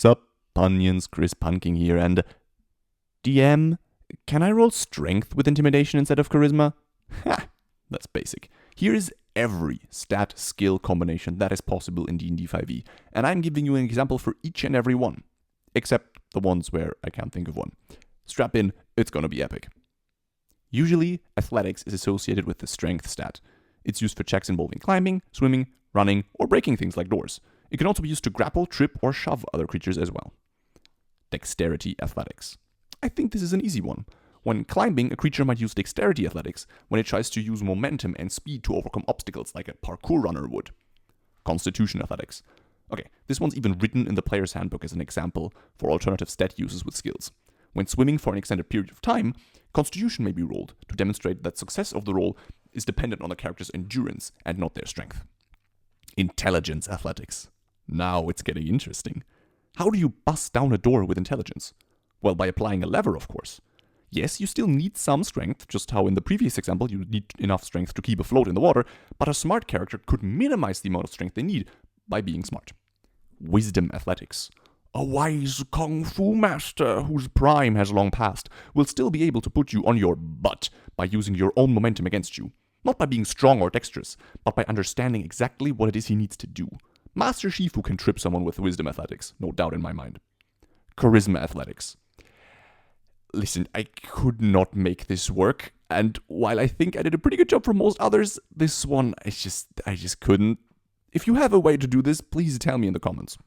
Sup, Punions, Chris Punking here, and DM, can I roll strength with intimidation instead of charisma? Ha! That's basic. Here is every stat skill combination that is possible in D&D 5e, and I'm giving you an example for each and every one, except the ones where I can't think of one. Strap in, it's gonna be epic. Usually, athletics is associated with the strength stat. It's used for checks involving climbing, swimming, running, or breaking things like doors. It can also be used to grapple, trip, or shove other creatures as well. Dexterity athletics. I think this is an easy one. When climbing, a creature might use dexterity athletics when it tries to use momentum and speed to overcome obstacles like a parkour runner would. Constitution athletics. Okay, this one's even written in the player's handbook as an example for alternative stat uses with skills. When swimming for an extended period of time, Constitution may be rolled to demonstrate that success of the roll is dependent on the character's endurance and not their strength. Intelligence athletics. Now it's getting interesting. How do you bust down a door with intelligence? Well, by applying a lever, of course. Yes, you still need some strength, just how in the previous example you need enough strength to keep afloat in the water, but a smart character could minimize the amount of strength they need by being smart. Wisdom athletics. A wise kung fu master whose prime has long passed will still be able to put you on your butt by using your own momentum against you. Not by being strong or dexterous, but by understanding exactly what it is he needs to do. Master Shifu can trip someone with wisdom athletics, no doubt in my mind. Charisma athletics. Listen, I could not make this work, and while I think I did a pretty good job for most others, this one, I just couldn't. If you have a way to do this, please tell me in the comments.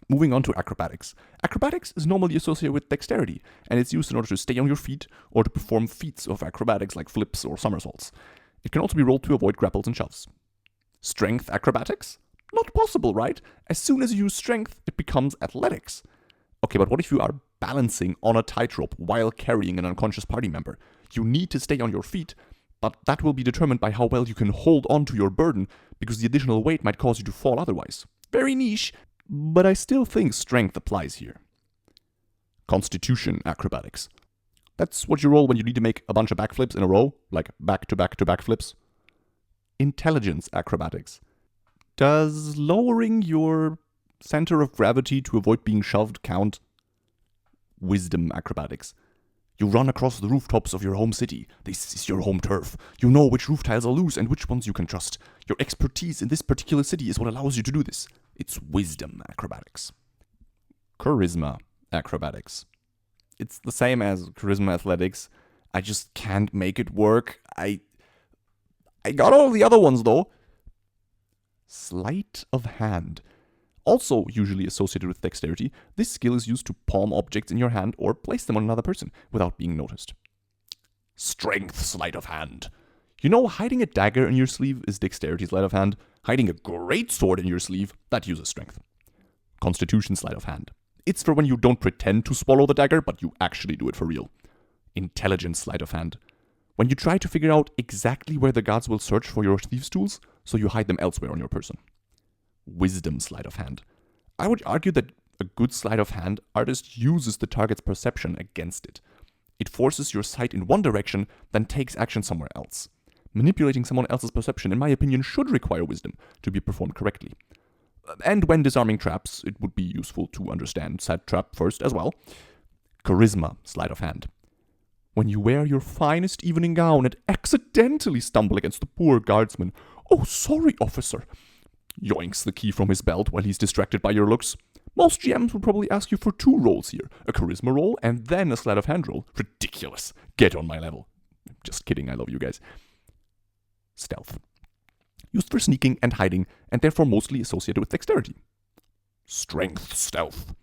Moving on to acrobatics. Acrobatics is normally associated with dexterity, and it's used in order to stay on your feet or to perform feats of acrobatics like flips or somersaults. It can also be rolled to avoid grapples and shoves. Strength acrobatics? Not possible, right? As soon as you use strength, it becomes athletics. Okay, but what if you are balancing on a tightrope while carrying an unconscious party member? You need to stay on your feet, but that will be determined by how well you can hold on to your burden, because the additional weight might cause you to fall otherwise. Very niche, but I still think strength applies here. Constitution acrobatics. That's what you roll when you need to make a bunch of backflips in a row, like back-to-back-to-back flips. Intelligence acrobatics. Does lowering your center of gravity to avoid being shoved count? Wisdom acrobatics. You run across the rooftops of your home city. This is your home turf. You know which roof tiles are loose and which ones you can trust. Your expertise in this particular city is what allows you to do this. It's wisdom acrobatics. Charisma acrobatics. It's the same as charisma athletics. I just can't make it work. I got all the other ones though. Sleight of hand. Also usually associated with dexterity, this skill is used to palm objects in your hand or place them on another person without being noticed. Strength sleight of hand. You know, hiding a dagger in your sleeve is dexterity sleight of hand. Hiding a great sword in your sleeve, that uses strength. Constitution sleight of hand. It's for when you don't pretend to swallow the dagger, but you actually do it for real. Intelligence sleight of hand. When you try to figure out exactly where the guards will search for your thieves' tools, so you hide them elsewhere on your person. Wisdom sleight of hand. I would argue that a good sleight of hand artist uses the target's perception against it. It forces your sight in one direction, then takes action somewhere else. Manipulating someone else's perception, in my opinion, should require wisdom to be performed correctly. And when disarming traps, it would be useful to understand said trap first as well. Charisma sleight of hand. When you wear your finest evening gown and accidentally stumble against the poor guardsman. Oh, sorry, officer. Yoinks the key from his belt while he's distracted by your looks. Most GMs would probably ask you for 2 rolls here. A charisma roll and then a sleight of hand roll. Ridiculous. Get on my level. Just kidding, I love you guys. Stealth. Used for sneaking and hiding, and therefore mostly associated with dexterity. Strength stealth.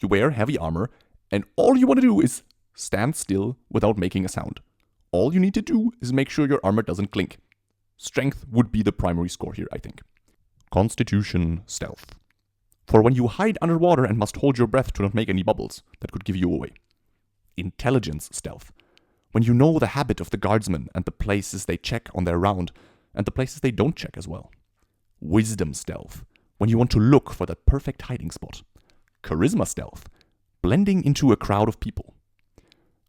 You wear heavy armor, and all you want to do is stand still without making a sound. All you need to do is make sure your armor doesn't clink. Strength would be the primary score here, I think. Constitution stealth. For when you hide underwater and must hold your breath to not make any bubbles that could give you away. Intelligence stealth. When you know the habit of the guardsmen and the places they check on their round, and the places they don't check as well. Wisdom stealth. When you want to look for that perfect hiding spot. Charisma stealth. Blending into a crowd of people.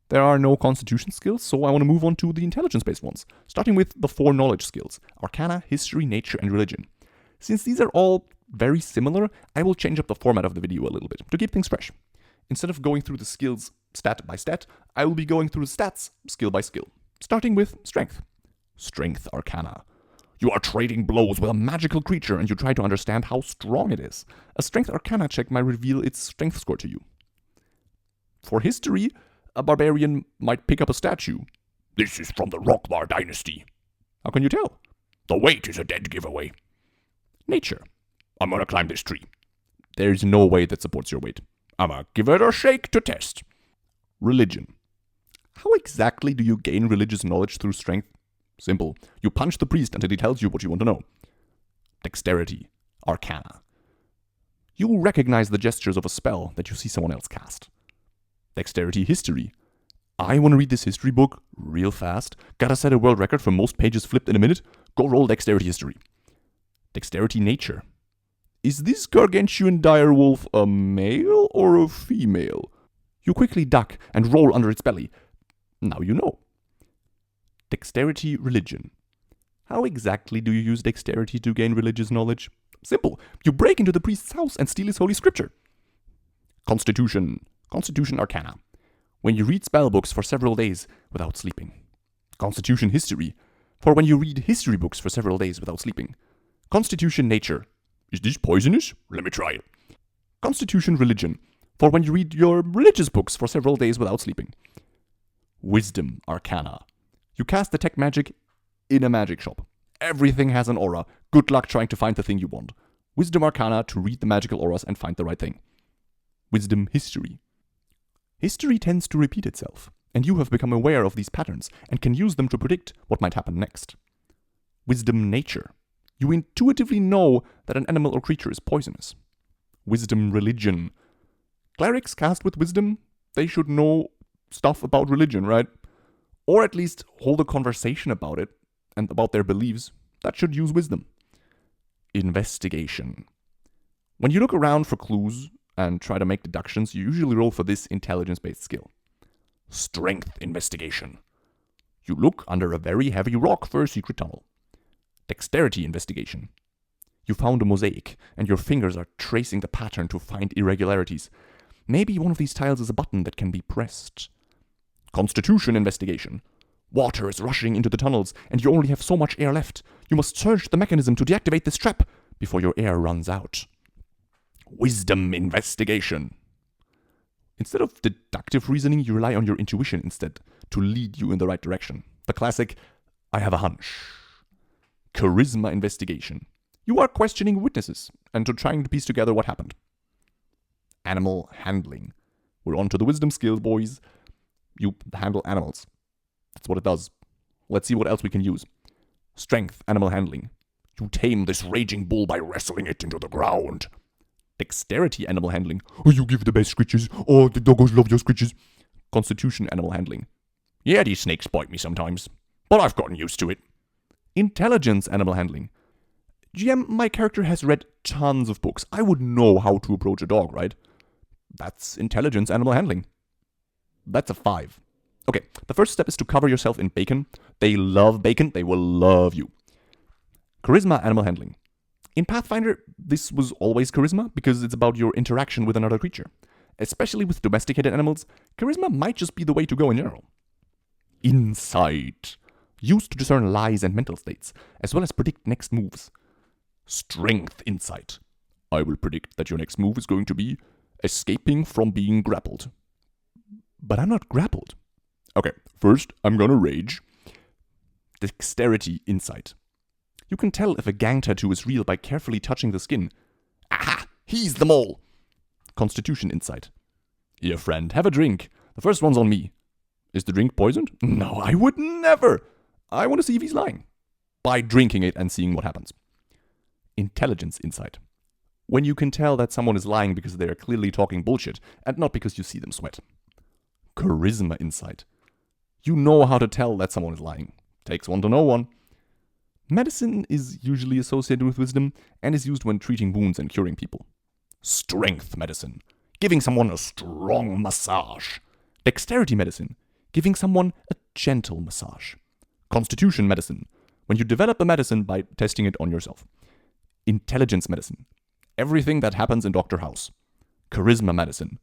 There are no constitution skills, so I want to move on to the intelligence-based ones, starting with the 4 knowledge skills: Arcana, History, Nature, and Religion. Since these are all very similar, I will change up the format of the video a little bit to keep things fresh. Instead of going through the skills stat by stat, I will be going through the stats skill by skill, starting with strength. Strength Arcana. You are trading blows with a magical creature and you try to understand how strong it is. A Strength Arcana check might reveal its strength score to you. For history, a barbarian might pick up a statue. This is from the Rockvar dynasty. How can you tell? The weight is a dead giveaway. Nature. I'm gonna climb this tree. There's no way that supports your weight. I'm gonna give it a shake to test. Religion. How exactly do you gain religious knowledge through strength? Simple. You punch the priest until he tells you what you want to know. Dexterity. Arcana. You recognize the gestures of a spell that you see someone else cast. Dexterity. History. I want to read this history book real fast. Gotta set a world record for most pages flipped in a minute. Go roll Dexterity History. Dexterity. Nature. Is this gargantuan direwolf a male or a female? You quickly duck and roll under its belly. Now you know. Dexterity. Religion. How exactly do you use dexterity to gain religious knowledge? Simple. You break into the priest's house and steal his holy scripture. Constitution. Constitution Arcana. When you read spell books for several days without sleeping. Constitution. History. For when you read history books for several days without sleeping. Constitution. Nature. Is this poisonous? Let me try it. Constitution. Religion. For when you read your religious books for several days without sleeping. Wisdom Arcana. You cast detect magic in a magic shop. Everything has an aura. Good luck trying to find the thing you want. Wisdom Arcana to read the magical auras and find the right thing. Wisdom. History. History tends to repeat itself, and you have become aware of these patterns and can use them to predict what might happen next. Wisdom. Nature. You intuitively know that an animal or creature is poisonous. Wisdom. Religion. Clerics cast with wisdom, they should know stuff about religion, right? Or at least hold a conversation about it and about their beliefs. That should use wisdom. Investigation. When you look around for clues and try to make deductions, you usually roll for this intelligence-based skill. Strength Investigation. You look under a very heavy rock for a secret tunnel. Dexterity Investigation. You found a mosaic, and your fingers are tracing the pattern to find irregularities. Maybe one of these tiles is a button that can be pressed. Constitution Investigation. Water is rushing into the tunnels, and you only have so much air left. You must search the mechanism to deactivate this trap before your air runs out. Wisdom Investigation. Instead of deductive reasoning, you rely on your intuition instead to lead you in the right direction. The classic, I have a hunch. Charisma Investigation. You are questioning witnesses and trying to piece together what happened. Animal Handling. We're on to the wisdom skills, boys. You handle animals. That's what it does. Let's see what else we can use. Strength Animal Handling. You tame this raging bull by wrestling it into the ground. Dexterity Animal Handling. Oh, you give the best scritches. Oh, the doggos love your scritches. Constitution Animal Handling. Yeah, these snakes bite me sometimes, but I've gotten used to it. Intelligence Animal Handling. GM, my character has read tons of books. I would know how to approach a dog, right? That's Intelligence Animal Handling. That's a 5. Okay, the first step is to cover yourself in bacon. They love bacon. They will love you. Charisma Animal Handling. In Pathfinder, this was always charisma because it's about your interaction with another creature. Especially with domesticated animals, charisma might just be the way to go in general. Insight. Used to discern lies and mental states, as well as predict next moves. Strength Insight. I will predict that your next move is going to be escaping from being grappled. But I'm not grappled. Okay, first I'm gonna rage. Dexterity Insight. You can tell if a gang tattoo is real by carefully touching the skin. Aha! He's the mole! Constitution Insight. Here, friend, have a drink. The first one's on me. Is the drink poisoned? No, I would never! I want to see if he's lying. By drinking it and seeing what happens. Intelligence Insight. When you can tell that someone is lying because they are clearly talking bullshit, and not because you see them sweat. Charisma Insight. You know how to tell that someone is lying. Takes one to know one. Medicine is usually associated with wisdom and is used when treating wounds and curing people. Strength Medicine. Giving someone a strong massage. Dexterity Medicine. Giving someone a gentle massage. Constitution Medicine. When you develop the medicine by testing it on yourself. Intelligence Medicine. Everything that happens in Dr. House. Charisma medicine.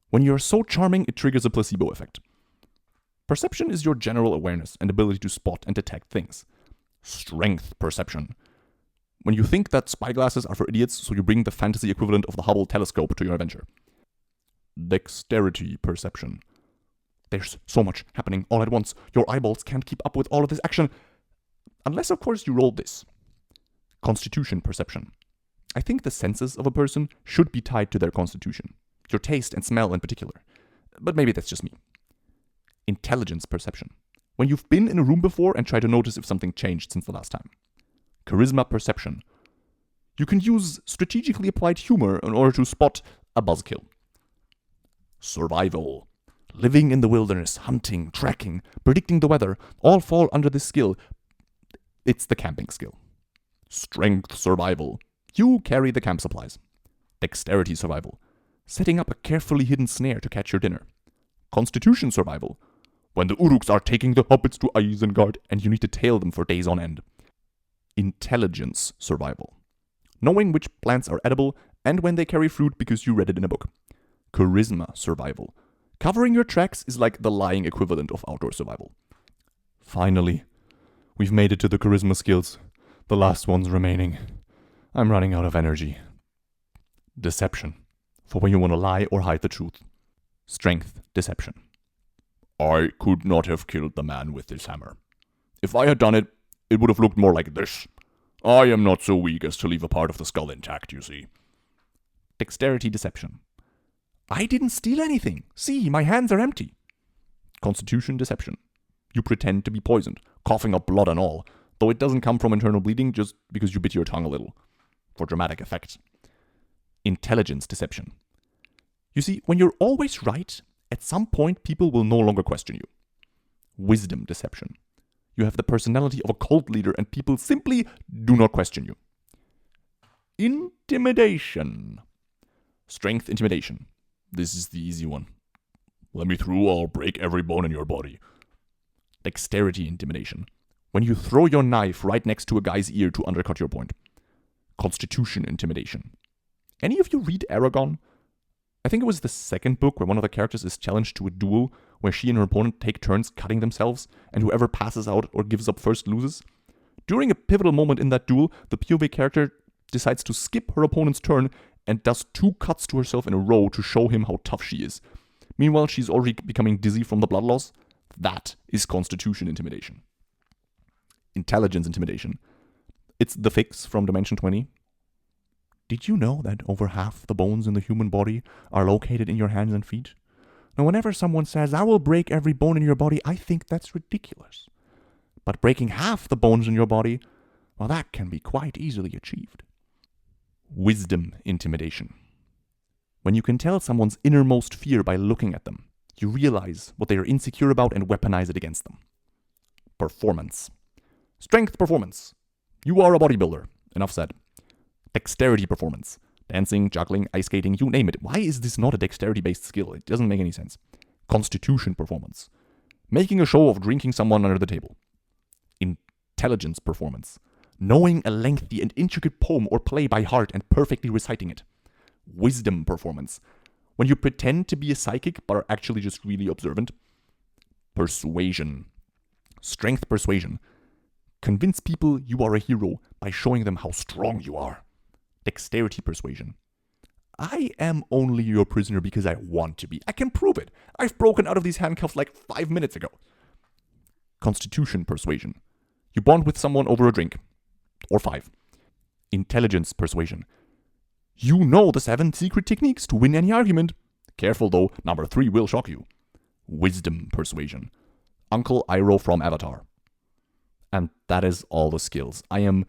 When you're so charming, it triggers a placebo effect. Perception is your general awareness and ability to spot and detect things. Strength perception. When you think that spyglasses are for idiots, so you bring the fantasy equivalent of the Hubble telescope to your adventure. Dexterity perception. There's so much happening all at once. Your eyeballs can't keep up with all of this action. Unless, of course, you roll this. Constitution perception. I think the senses of a person should be tied to their constitution. Your taste and smell in particular. But maybe that's just me. Intelligence perception. When you've been in a room before and try to notice if something changed since the last time. Charisma perception. You can use strategically applied humor in order to spot a buzzkill. Survival. Living in the wilderness, hunting, tracking, predicting the weather, all fall under this skill. It's the camping skill. Strength survival. You carry the camp supplies. Dexterity survival. Setting up a carefully hidden snare to catch your dinner. Constitution survival. When the Uruks are taking the hobbits to Isengard and you need to tail them for days on end. Intelligence survival. Knowing which plants are edible and when they carry fruit because you read it in a book. Charisma survival. Covering your tracks is like the lying equivalent of outdoor survival. Finally, we've made it to the charisma skills. The last ones remaining. I'm running out of energy. Deception. For when you want to lie or hide the truth. Strength deception. I could not have killed the man with this hammer. If I had done it, it would have looked more like this. I am not so weak as to leave a part of the skull intact, you see. Dexterity deception. I didn't steal anything. See, my hands are empty. Constitution deception. You pretend to be poisoned, coughing up blood and all, though it doesn't come from internal bleeding just because you bit your tongue a little. For dramatic effect. Intelligence deception. You see, when you're always right, at some point people will no longer question you. Wisdom deception. You have the personality of a cult leader and people simply do not question you. Intimidation. Strength intimidation. This is the easy one. Let me through, I'll break every bone in your body. Dexterity intimidation. When you throw your knife right next to a guy's ear to undercut your point. Constitution intimidation. Any of you read Aragon? I think it was the second book where one of the characters is challenged to a duel where she and her opponent take turns cutting themselves, and whoever passes out or gives up first loses. During a pivotal moment in that duel, the POV character decides to skip her opponent's turn and does 2 cuts to herself in a row to show him how tough she is. Meanwhile, she's already becoming dizzy from the blood loss. That is Constitution intimidation. Intelligence intimidation. It's the fix from Dimension 20. Did you know that over half the bones in the human body are located in your hands and feet? Now, whenever someone says, I will break every bone in your body, I think that's ridiculous. But breaking half the bones in your body, well, that can be quite easily achieved. Wisdom intimidation. When you can tell someone's innermost fear by looking at them, you realize what they are insecure about and weaponize it against them. Performance. Strength performance. You are a bodybuilder. Enough said. Dexterity performance. Dancing, juggling, ice skating, you name it. Why is this not a dexterity-based skill? It doesn't make any sense. Constitution performance. Making a show of drinking someone under the table. Intelligence performance. Knowing a lengthy and intricate poem or play by heart and perfectly reciting it. Wisdom performance. When you pretend to be a psychic but are actually just really observant. Persuasion. Strength persuasion. Convince people you are a hero by showing them how strong you are. Dexterity persuasion. I am only your prisoner because I want to be. I can prove it. I've broken out of these handcuffs like 5 minutes ago. Constitution persuasion. You bond with someone over a drink. Or 5. Intelligence persuasion. You know the 7 secret techniques to win any argument. Careful though, number 3 will shock you. Wisdom persuasion. Uncle Iroh from Avatar. And that is all the skills. I am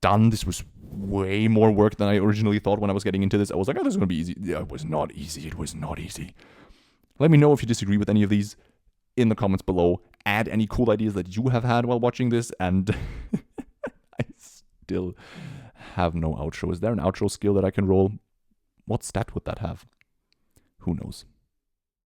done. This was way more work than I originally thought when I was getting into this. I was like, oh, this is going to be easy. Yeah, it was not easy. It was not easy. Let me know if you disagree with any of these in the comments below. Add any cool ideas that you have had while watching this. And I still have no outro. Is there an outro skill that I can roll? What stat would that have? Who knows?